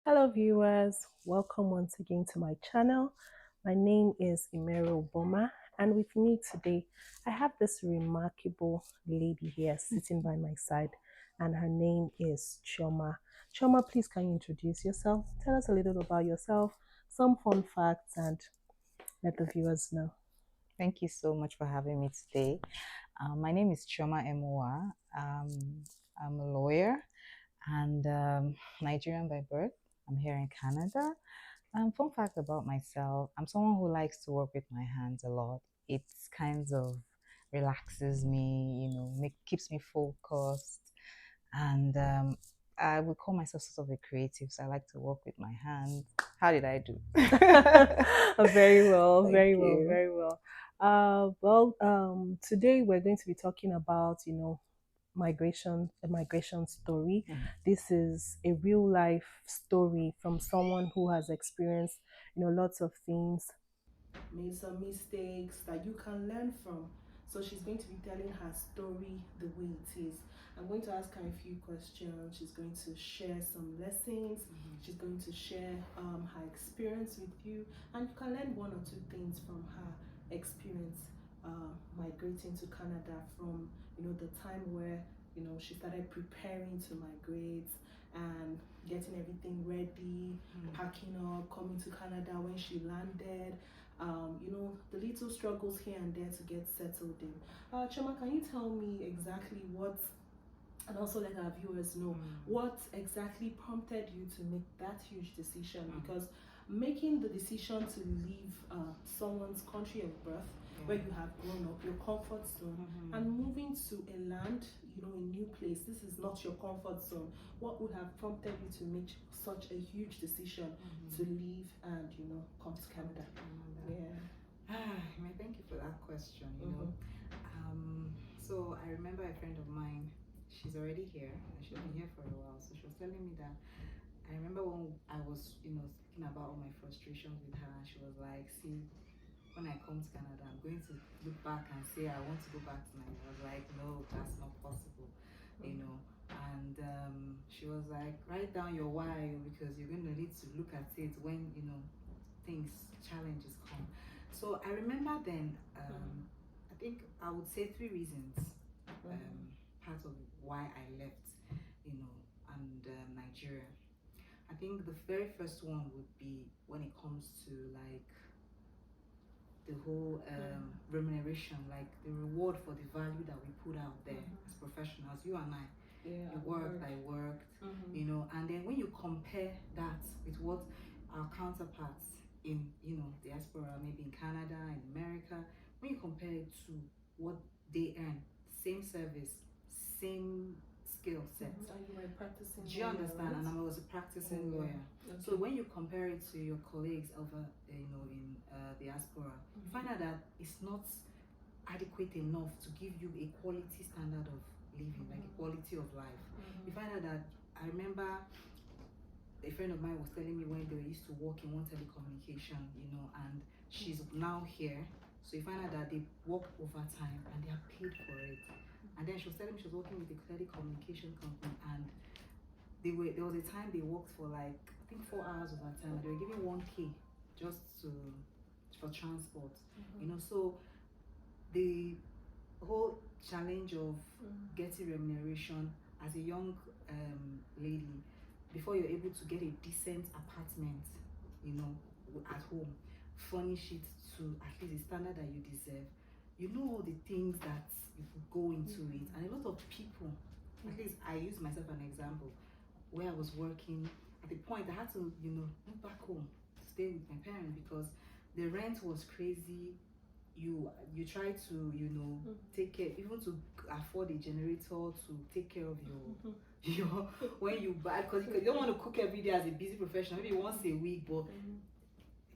Hello, viewers. Welcome once again to my channel. My name is Imero Boma, and with me today, I have this remarkable lady here sitting by my side, and her name is Chioma. Chioma, please can you introduce yourself? Tell us a little about yourself, some fun facts, and let the viewers know. Thank you so much for having me today. My name is Chioma Emoa. I'm a lawyer and Nigerian by birth. I'm here in Canada. Fun fact about myself, I'm someone who likes to work with my hands a lot. It kind of relaxes me, keeps me focused. And I would call myself sort of a creative, so I like to work with my hands. How did I do? Very well, Thank very well, you. very well. Today we're going to be talking about, a migration story. Mhm. This is a real life story from someone who has experienced, lots of things, made some mistakes that you can learn from. So she's going to be telling her story the way it is. I'm going to ask her a few questions. She's going to share some lessons. She's going to share her experience with you, and you can learn one or two things from her experience migrating to Canada, from the time where she started preparing to migrate and getting everything ready, packing up, coming to Canada when she landed, the little struggles here and there to get settled in. Choma, can you tell me exactly what, and also let our viewers know what exactly prompted you to make that huge decision? Because making the decision to leave someone's country of birth, where you have grown up, your comfort zone, and moving to a land, a new place, this is not your comfort zone. What would have prompted you to make such a huge decision to leave and, come to Canada? Yeah. Thank you for that question. So I remember a friend of mine. She's already here, and she's been here for a while. So she was telling me that I remember when I was, thinking about all my frustrations with her, and she was like, "See, when I come to Canada, I'm going to look back and say I want to go back to Nigeria." I was like, "No, that's not possible," you know. And she was like, "Write down your why because you're going to need to look at it when things challenges come." So I remember then, I think I would say three reasons, part of why I left, and Nigeria. I think the very first one would be when it comes to like the whole remuneration, like the reward for the value that we put out there as professionals, you and I. Yeah, You worked, I worked, and then when you compare that with what our counterparts in, diaspora, maybe in Canada, in America, when you compare it to what they earn, same service, same skill set. And you were practicing Do you lawyer, understand? right? And I was a practicing lawyer. Okay. So when you compare it to your colleagues over, in diaspora, you find out that it's not adequate enough to give you a quality standard of living, like a quality of life. You find out that I remember a friend of mine was telling me when they used to work in one telecommunication, and she's now here. So you find out that they work overtime and they are paid for it. And then she was telling me she was working with a telecommunication company, and there was a time they worked for like I think 4 hours overtime. They were giving 1K just for transport. So the whole challenge of getting remuneration as a young lady before you're able to get a decent apartment, at home, furnish it to at least the standard that you deserve. All the things that you could go into it, and a lot of people. At least I use myself an example where I was working. At the point I had to, move back home to stay with my parents because the rent was crazy. You try to take care, even to afford a generator to take care of your when you buy, because you don't want to cook every day as a busy professional, maybe once a week. But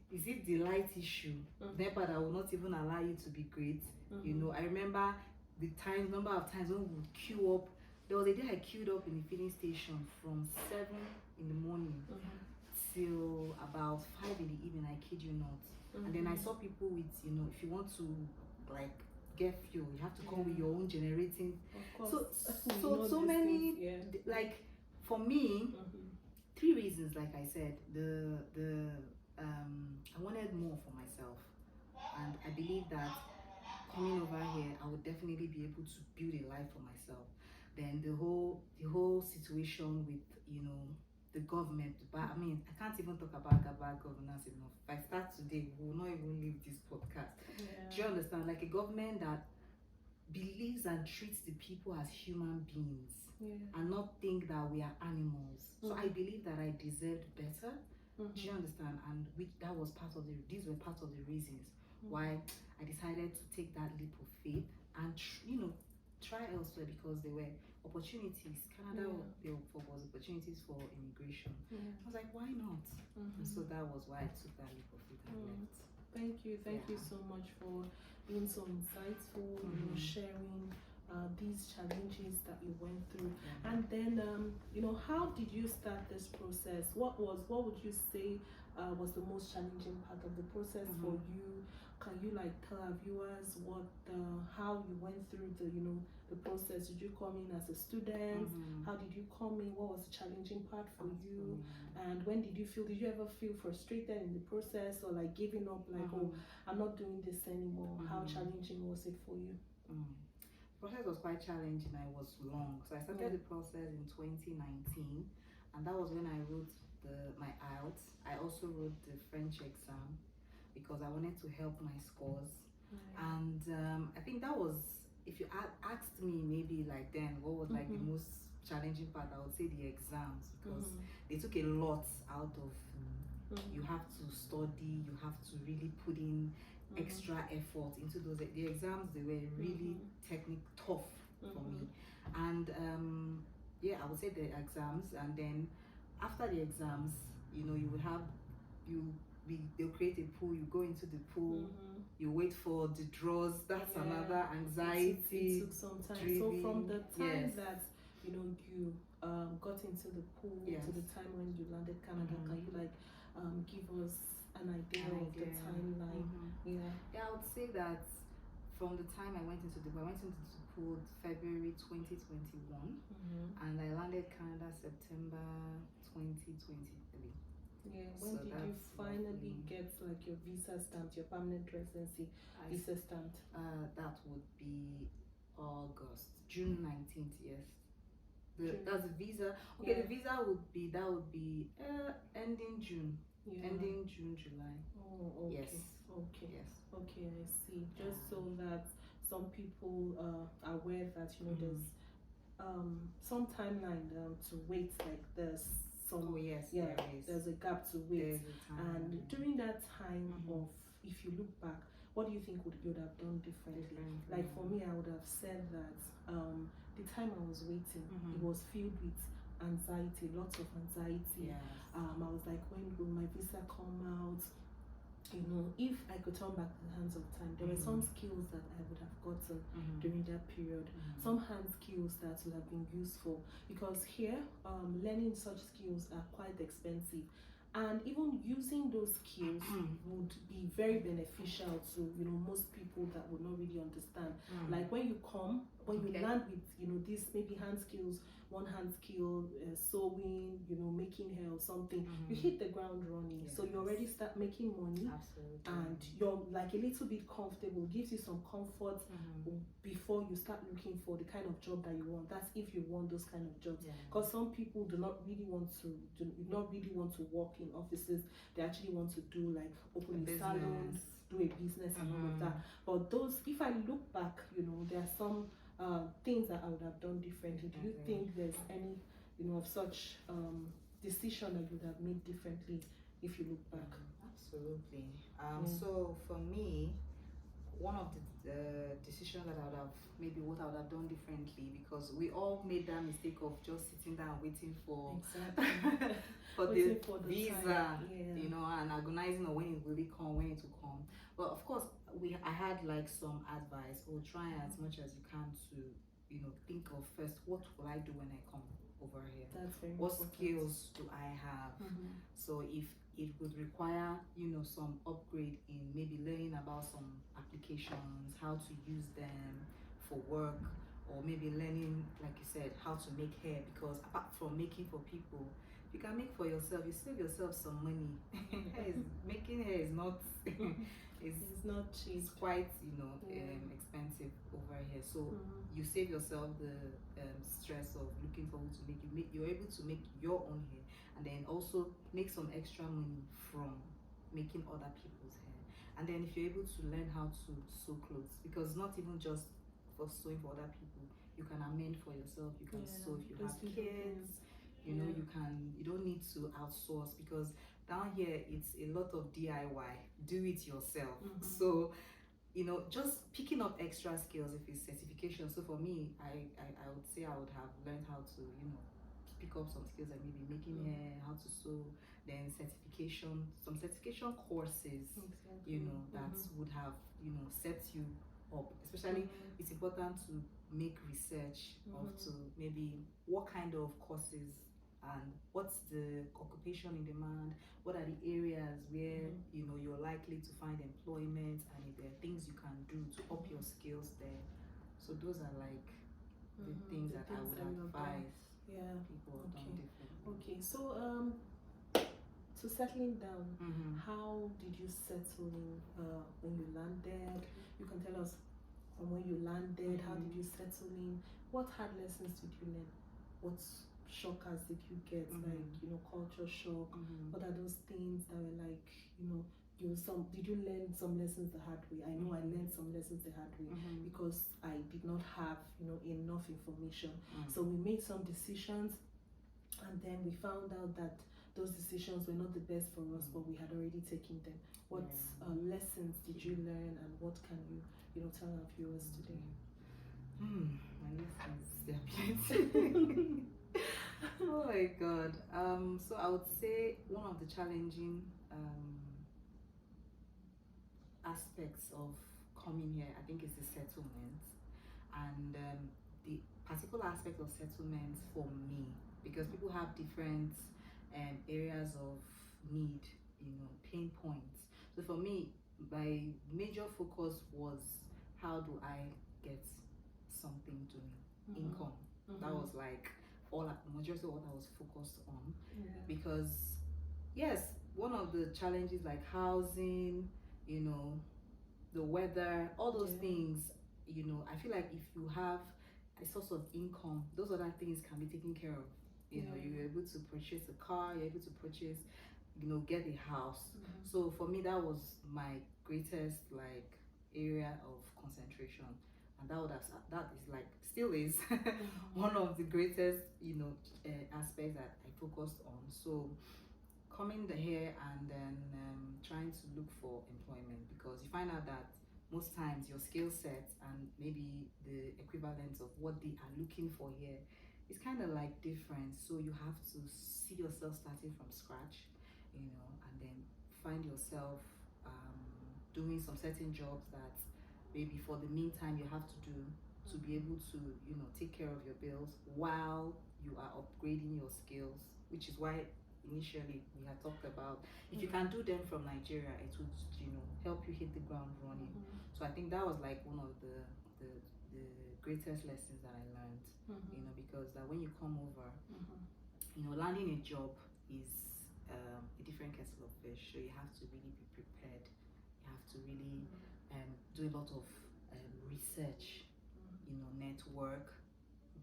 is it the light issue, NEPA, that will not even allow you to be great? I remember the number of times when we would queue up. There was a day I queued up in the filling station from 7 in the morning till about 5 in the evening. I kid you not. And then I saw people with, if you want to like get fuel, you have to come with your own generating. Of course. So many, like for me, three reasons. Like I said, the I wanted more for myself, and I believe that coming over here, I would definitely be able to build a life for myself. Then the whole situation with, the government. But I mean, I can't even talk about governance enough. If I start today, we will not even leave this podcast. Yeah. Do you understand? Like a government that believes and treats the people as human beings, and not think that we are animals. So I believe that I deserved better. Do you understand? And that was part of these were part of the reasons why I decided to take that leap of faith and try elsewhere, because there were opportunities. Canada, there was opportunities for immigration. I was like, why not? And so that was why I took that leap of faith and left. Thank you so much for being so insightful, sharing these challenges that you went through. And then, how did you start this process? What would you say was the most challenging part of the process for you? Can you tell our viewers how you went through the process? Did you come in as a student? How did you come in? What was the challenging part for you? And when did you ever feel frustrated in the process, or giving up, oh, I'm not doing this anymore? How challenging was it for you? The process was quite challenging. I was long. So I started the process in 2019, and that was when I wrote my IELTS. I also wrote the French exam because I wanted to help my scores. And I think that was, if you asked me maybe then, what was the most challenging part, I would say the exams, because they took a lot out of me. You have to study, you have to really put in extra effort into those. The exams, they were really tough for me. And I would say the exams, and then after the exams, you would have they'll create a pool, you go into the pool, you wait for the draws. That's another anxiety. It took some time. So from the time that you got into the pool to the time when you landed Canada, can you give us an idea of the timeline? I would say that from the time I went into the pool February 2021, and I landed Canada September 2023. When did you finally get your visa stamped, your permanent residency visa stamped? That would be June 19th. Yes. That's the visa. Okay, the visa would be ending June. Ending June, July. Oh, okay. Yes. Okay. Yes. Okay, I see. Just so that some people are aware that there's some timeline to wait. There's some there's a gap to wait. And during that time of, if you look back, what do you think you would have done differently? For me, I would have said that the time I was waiting, it was filled with anxiety, lots of anxiety. I was like, when will my visa come out? If I could turn back the hands of time, there were some skills that I would have gotten during that period, some hand skills that would have been useful, because here learning such skills are quite expensive, and even using those skills would be very beneficial to most people that would not really understand. When you land with this maybe hand skills, one hand skill, sewing, making hair or something, you hit the ground running. So you already start making money. Absolutely. And you're a little bit comfortable, gives you some comfort before you start looking for the kind of job that you want. That's if you want those kind of jobs, because some people do not really want to work in offices. They actually want to do open a salon, do a business and all of that. But if I look back, there are some things that I would have done differently. Do you think there's any of such decision that you would have made differently if you look back? Absolutely. So for me, one of the decisions that I would have, maybe what I would have done differently, because we all made that mistake of just sitting down waiting for for the visa, and agonizing on when it will come, when it will come. But of course, I had some advice, or try as much as you can to think of first, what will I do when I come over here? That's very what important. Skills do I have? So if it would require some upgrade in maybe learning about some applications, how to use them for work, or maybe learning, like you said, how to make hair, because apart from making for people, you can make for yourself, you save yourself some money. Making hair is not It's not cheap. it's quite, you know, Yeah. expensive over here. So Mm-hmm. you save yourself the stress of looking for who to make. You're able to make your own hair, and then also make some extra money from making other people's hair. And then if you're able to learn how to sew clothes, because not even just for sewing for other people, you can amend for yourself, you can Yeah, sew if you those have little kids, things. you know, Yeah. you don't need to outsource, because down here it's a lot of DIY, do it yourself. Mm-hmm. So, you know, just picking up extra skills if it's certification. So for me, I would say I would have learned how to, you know, pick up some skills like maybe making hair, how to sew, then some certification courses, Exactly. you know, that would have, you know, set you up. Especially, it's important to make research of to maybe what kind of courses and what's the occupation in demand, what are the areas where you know you're likely to find employment, and if there are things you can do to up your skills there. So those are like the things The that I things would that you have done. advise Yeah. people have done Okay. differently. Okay. So to settling down, Mm-hmm. how did you settle in when you landed? You can tell us from when you landed, how did you settle in? What hard lessons did you learn? What shockers did you get? Like, you know, culture shock. What are those things that were like, you know, did you learn some lessons the hard way? I know I learned some lessons the hard way because I did not have, you know, enough information. So we made some decisions, and then we found out that those decisions were not the best for us, but we had already taken them. What lessons did you learn, and what can you know, tell our viewers today? My lessons, there are plenty. Oh my god. So I would say one of the challenging aspects of coming here, I think, is the settlement. And the particular aspect of settlement for me, because people have different areas of need, you know, pain points. So for me, my major focus was, how do I get something to me, income. That was like majority of what I was focused on. Because yes, one of the challenges like housing, you know, the weather, all those things, you know, I feel like if you have a source of income, those other things can be taken care of. You know, you're able to purchase a car, you're able to purchase, you know, get a house. So for me, that was my greatest like area of concentration, and that is like still is one of the greatest, you know, aspects that I focused on. So coming here and then trying to look for employment, because you find out that most times your skill set and maybe the equivalent of what they are looking for here is kind of like different. So you have to see yourself starting from scratch, you know, and then find yourself doing some certain jobs that maybe for the meantime you have to do to be able to, you know, take care of your bills while you are upgrading your skills, which is why initially we had talked about if you can do them from Nigeria, it would, you know, help you hit the ground running. So I think that was like one of the greatest lessons that I learned, you know, because that when you come over, you know, landing a job is a different kettle of fish. So you have to really be prepared. You have to really do a lot of research, you know, network,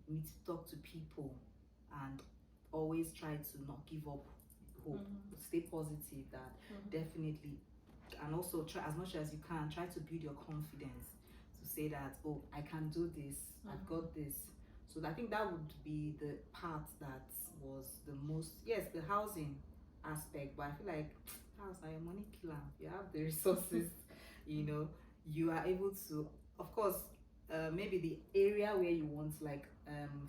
need to talk to people, and always try to not give up hope. Stay positive that definitely, and also try as much as you can, try to build your confidence to say that, oh, I can do this, I've got this. So I think that would be the part that was the most, yes, the housing aspect, but I feel like house are your money killer. You have the resources, you know, you are able to, of course, maybe the area where you want, like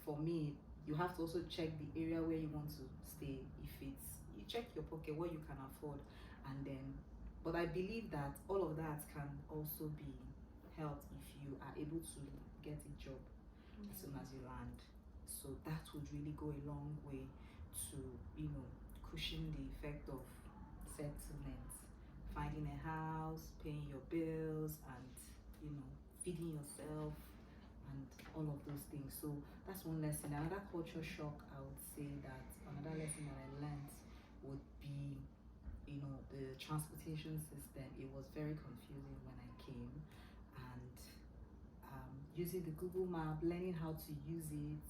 for me, you have to also check the area where you want to stay. If it's, you check your pocket, what you can afford, and then, but I believe that all of that can also be helped if you are able to get a job as soon as you land. So that would really go a long way to, you know, cushion the effect of settlement, finding a house, paying your bills, and, you know, feeding yourself, and all of those things. So that's one lesson. Another culture shock, I would say that another lesson that I learned would be, the transportation system. It was very confusing when I came, and using the Google map, learning how to use it.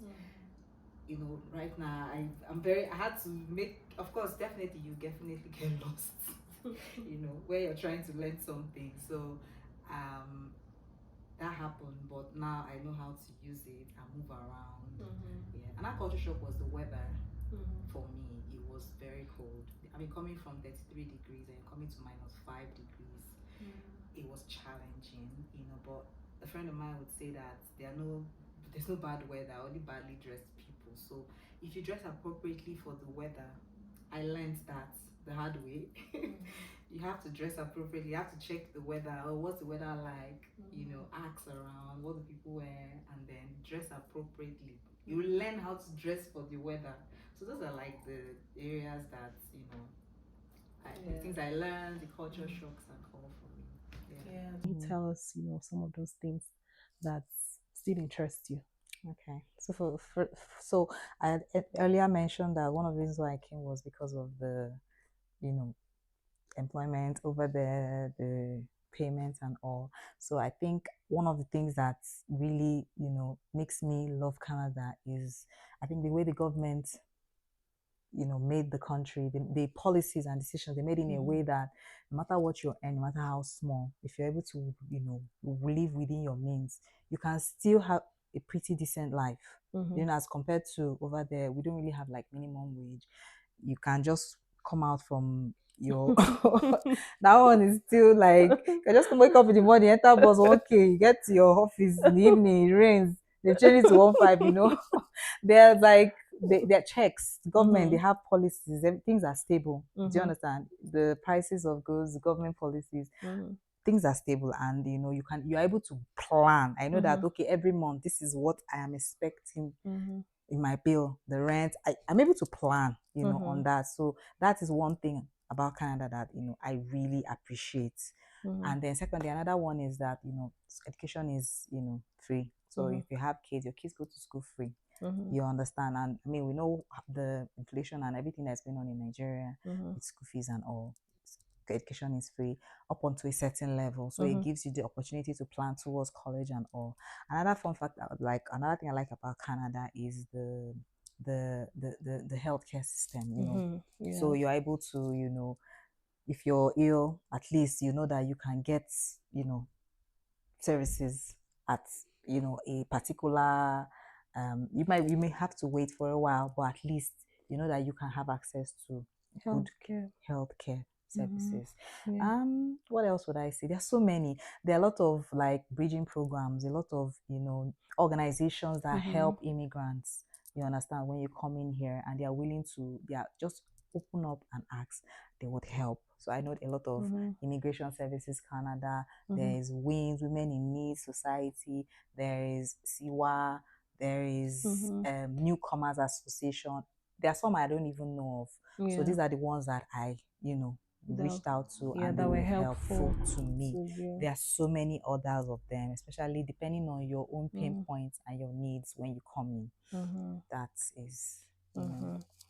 Right now I had to make, of course, definitely you definitely get lost, where you're trying to learn something. So um, that happened, but now I know how to use it and move around. Yeah, and that culture shock was the weather. For me, it was very cold. I mean, coming from 33 degrees and coming to -5 degrees, it was challenging, but a friend of mine would say that there's no bad weather, only badly dressed people. So if you dress appropriately for the weather, I learned that the hard way. You have to dress appropriately. You have to check the weather. Oh, what's the weather like? Ask around, what do people wear, and then dress appropriately. You learn how to dress for the weather. So those are like the areas that the things I learned, the culture shocks and all for me. Yeah. Yeah. Can you tell us, some of those things that still interest you? Okay. So so I had earlier mentioned that one of the reasons why I came was because of the, you know, employment over there, the payments and all. So I think one of the things that really, makes me love Canada is, I think, the way the government, made the country, the policies and decisions they made in a way that no matter what you earn, no matter how small, if you're able to, live within your means, you can still have a pretty decent life. As compared to over there, we don't really have like minimum wage. You can just come out from your that one is still like, you can just come wake up in the morning, enter bus, okay, you get to your office in the evening, it rains, they've changed it to 1.5. There's like their checks, government, they have policies, things are stable. Do you understand? The prices of goods, government policies, things are stable, and you're able to plan. I know that, okay, every month this is what I am expecting in my bill, the rent. I'm able to plan, on that. So that is one thing about Canada that I really appreciate. And then secondly, another one is that education is free. So if you have kids, your kids go to school free. You understand? And I mean, we know the inflation and everything that's going on in Nigeria with school fees and all. Education is free up onto a certain level, so it gives you the opportunity to plan towards college and all. Another fun fact, another thing I like about Canada is the healthcare system. So you're able to, if you're ill, at least you know that you can get, services at a particular, you may have to wait for a while, but at least you know that you can have access to good Healthcare. healthcare Mm-hmm. services. Yeah. What else would I say? There's so many. There are a lot of like bridging programs, a lot of organizations that help immigrants. You understand, when you come in here and they are willing to, they are just open up and ask, they would help. So I know a lot of Immigration Services Canada. There is WINS, Women in Need Society. There is SIWA. There is Newcomers Association. There are some I don't even know of. So Yeah. these are the ones that I, That, reached out to, yeah, and they that were were helpful helpful to me. to you. There are so many others of them, especially depending on your own pain points and your needs when you come in. That is,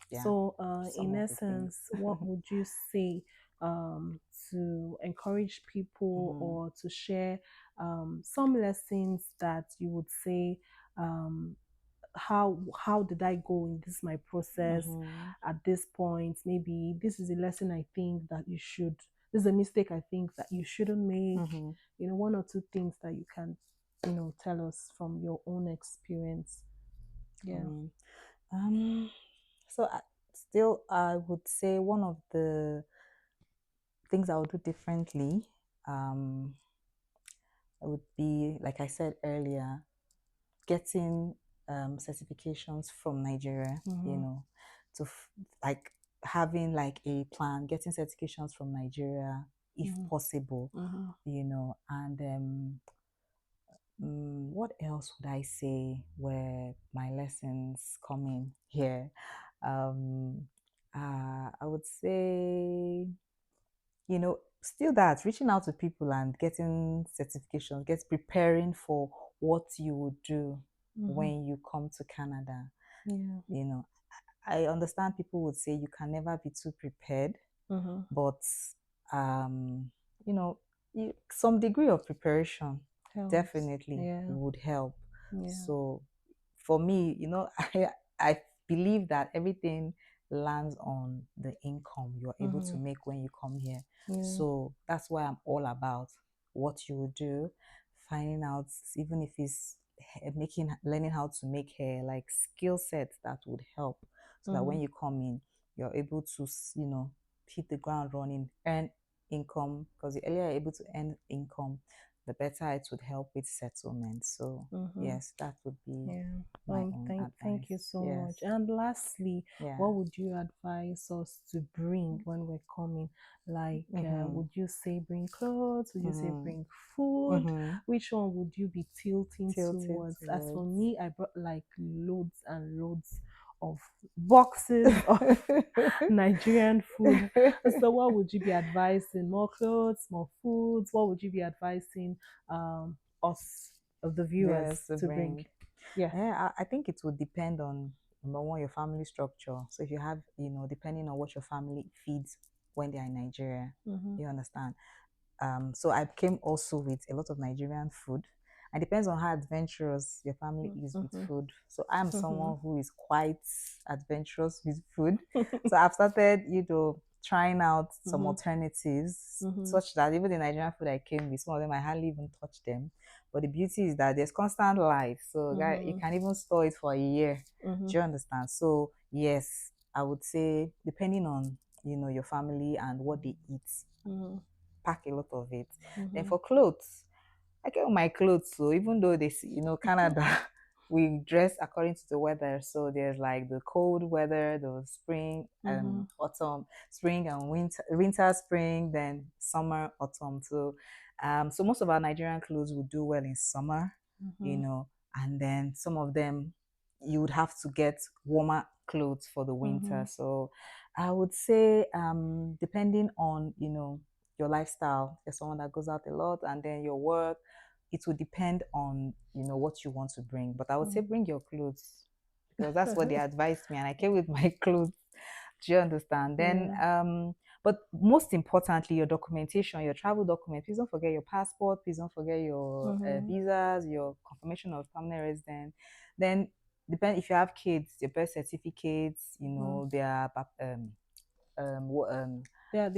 yeah, So, some in of the things. essence, what would you say to encourage people or to share some lessons that you would say, um, how did I go in this my process at this point? Maybe this is a lesson I think that you should. This is a mistake I think that you shouldn't make. One or two things that you can, tell us from your own experience. Yeah. So still, I would say one of the things I would do differently, would be, like I said earlier, getting certifications from Nigeria. To like having like a plan, getting certifications from Nigeria if possible. And what else would I say where my lessons come in here? Um, I would say, still that reaching out to people and getting certifications, get preparing for what you would do Mm-hmm. when you come to Canada. Yeah. You know, I understand people would say you can never be too prepared, Mm-hmm. but um, you know, some degree of preparation Helps. definitely Yeah. would help. Yeah. So for me, I believe that everything lands on the income you're able to Mm-hmm. make when you come here. Yeah. So that's why I'm all about what you would do, finding out even if it's learning how to make hair, like skill sets that would help, so that Mm-hmm. when you come in, you're able to hit the ground running, earn income, because the earlier you're able to earn income, the better it would help with settlement. So Mm-hmm. yes, that would be Yeah. my own Thank you advice. so Yes. much. And lastly, Yeah. what would you advise us to bring when we're coming? Like, Mm-hmm. would you say bring clothes? Would you say Mm-hmm. bring food? Mm-hmm. Which one would you be tilting Tilted towards? As for towards. me, I brought like loads and loads of boxes of Nigerian food. So, what would you be advising? More clothes, more foods? What would you be advising us, of the viewers, Yes, to to bring? bring. Yeah. Yeah, I think it would depend on number one, your family structure. So if you have, depending on what your family feeds when they are in Nigeria, Mm-hmm. you understand. So I came also with a lot of Nigerian food. And depends on how adventurous your family is with Mm-hmm. food. So I'm Mm-hmm. someone who is quite adventurous with food. So I've started, trying out some Mm-hmm. alternatives Mm-hmm. such that even the Nigerian food I came with, some of them I hardly even touch them. But the beauty is that there's constant light. So guy, you Mm-hmm. can even store it for a year. Mm-hmm. Do you understand? So yes, I would say depending on your family and what they eat, Mm-hmm. pack a lot of it. Then Mm-hmm. for clothes, I get my clothes. So even though Canada, we dress according to the weather. So there's like the cold weather, the spring, Mm-hmm. autumn, spring and winter, spring, then summer, autumn. So most of our Nigerian clothes would do well in summer, Mm-hmm. and then some of them you would have to get warmer clothes for the Mm-hmm. winter. So I would say, depending on your lifestyle, you're someone that goes out a lot, and then your work, it will depend on what you want to bring. But I would say bring your clothes, because that's what they advised me, and I came with my clothes. Do you understand? Then Yeah. but most importantly, your documentation, your travel document. Please don't forget your passport. Please don't forget your Mm-hmm. visas, your confirmation of permanent residence. Then depend if you have kids, your birth certificates, Mm-hmm. their um, um,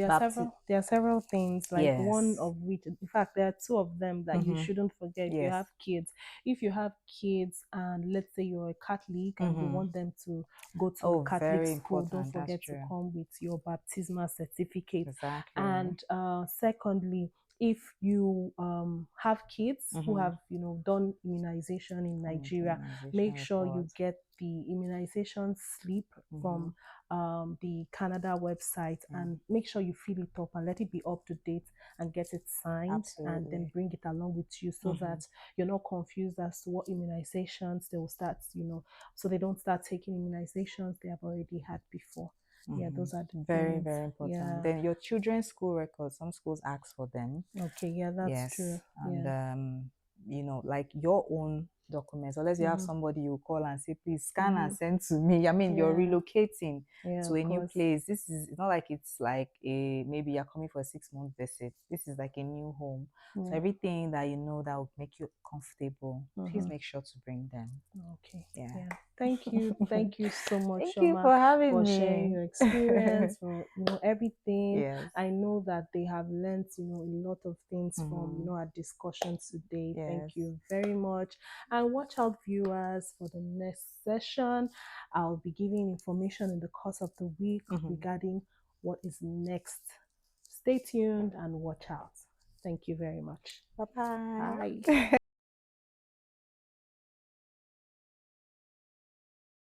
baptism. There are several things, like one Yes. of which, in fact, there are two of them that you Mm-hmm. shouldn't forget if you Yes. have kids. If you have kids and let's say you're a Catholic and you Mm-hmm. want them to go to a Oh, Catholic very school, don't important. That's forget to true. come with your baptismal certificate. Exactly. And secondly, if you have kids who Mm-hmm. have done immunization in Community Nigeria, make immunization sure you report. get the immunization slip Mm-hmm. from the Canada website, Yeah. and make sure you fill it up and let it be up to date and get it signed, and then Absolutely. bring it along with you, so Mm-hmm. that you're not confused as to what immunizations they will start, so they don't start taking immunizations they have already had before. Yeah, Mm-hmm. those are the Very, things. very important. Yeah. Then your children's school records, some schools ask for them. Okay, yeah, that's true. Yes. And Yeah. like your own documents, unless you have Mm-hmm. somebody you call and say, please scan and Mm-hmm. send to me. I mean, you're Yeah. relocating Yeah, to of a new course. place. It's not like it's like maybe you're coming for a 6 month visit. This is like a new home. So Yeah. everything that you know that will make you comfortable, please Mm-hmm. make sure to bring them. Okay. Yeah. Yeah. Thank you. Thank you so much, Thank you Shoma, for having for sharing me. your experience, for everything. Yes. I know that they have learned, a lot of things from, Mm-hmm. our discussion today. Thank Yes. you very much. And watch out, viewers, for the next session. I'll be giving information in the course of the week Mm-hmm. regarding what is next. Stay tuned and watch out. Thank you very much. Bye Bye. bye.